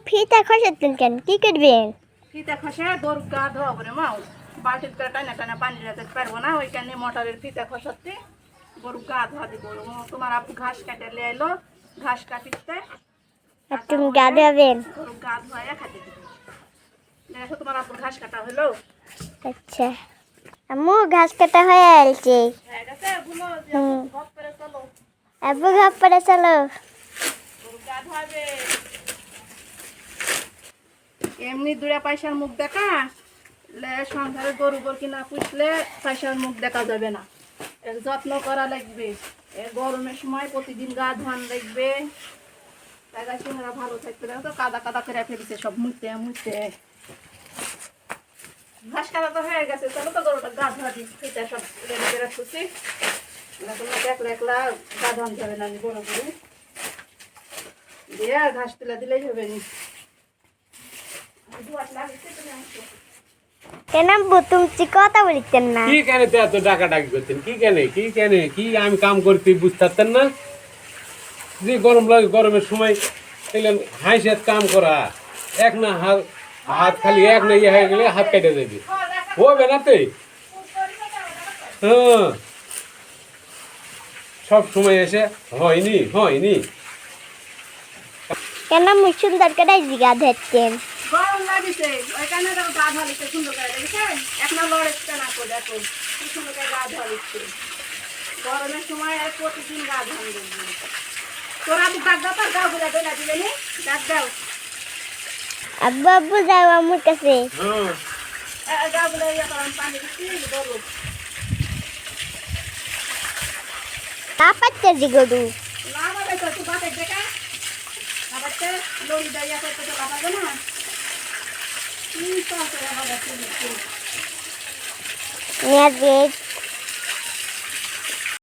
ফিতা খসাতেন কেন? কি করবেন? ফিতা খসে গরু গা ধোয়া করে মাও বালতির করে টানা টানা পানি রাখতে পারবো না, ওইখানে মোটরের ফিতা খসাতে গরু গা ধোয়া দিব। তোমার আপু ঘাস কাটে নিয়ে এলো, ঘাস কাটিতে তুমি গা ধোয়াবেন? গরু গা ধোয়া খাতে দিব। দেখো তোমার আপুর ঘাস কাটা হলো। আচ্ছা, আম্মু ঘাস কাটা হয়ে আসছে। হয়ে গেছে, বলো যে ঘর করে চলো, আব্বু ঘর পরে চলো। গরু গা ধোয়াবে। এমনি দুটা পয়সার মুখ দেখা সংসারে গরু গরু কিনা পুষলে পয়সার মুখ দেখা যাবে না। এর যত্ন করা লাগবে, এর গরমের সময় প্রতিদিন গা ধোয়ান লাগবে। জায়গা সিংহরা ভালো থাকতে দেখো তো কাদা কাদা করে ফেলছে সব মুছতে মুছতে। ঘাস কাদা তো হয়ে গেছে, চলো তো গরুটা গা ধোয়া দিচ্ছি, এটা সব রেডি করে রাখছি। একলা একলা গা ধোয়ান যাবে না, গরু গরু দিয়ে ঘাস তুলে দিলেই হবে নি। কেন আব্বু তুমি কথা বলতেন না? কি কেন তো এত ডাকাডাকি করতেন? কি কেন কি আমি কাম করতে বুঝতে পারতেন না? যে গরম লাগে, গরমের সময় এলেন হাঁসের কাম করা, এক না হাত হাত খালি এক না ইয়ে হয়ে গেলে হাত কেটে যাবে, হবে না তো? হ্যাঁ, সব সময় এসে হয়নি হয়নি। কেন আম্মু সুন্দর করে গা ধরতেন? গরম লাগিছে ওইখানে তো গা ধোয়া লিখতে সুন্দর করে দেখেছেন, এখন লড়েছে না করে দেখো কি সুন্দর করে গা ধোয়া লিখছে। গরমের সময় আর প্রতিদিন গা ধোয়া দেখবি। তোরা ডাক দাও, তোর গা গুলা বেলা দিলে নি ডাক দাও। আব্বু আব্বু যাও আম্মুর কাছে। গা গুলা ইয়ে করাম পানি দিচ্ছি গরু তা পাচ্ছে গরু। না আমাদের তো তুই বাপের দেখা বাবাতে লড়ি দাইয়া করতে তো বাবা না কি চলতে বাবা মেয়ে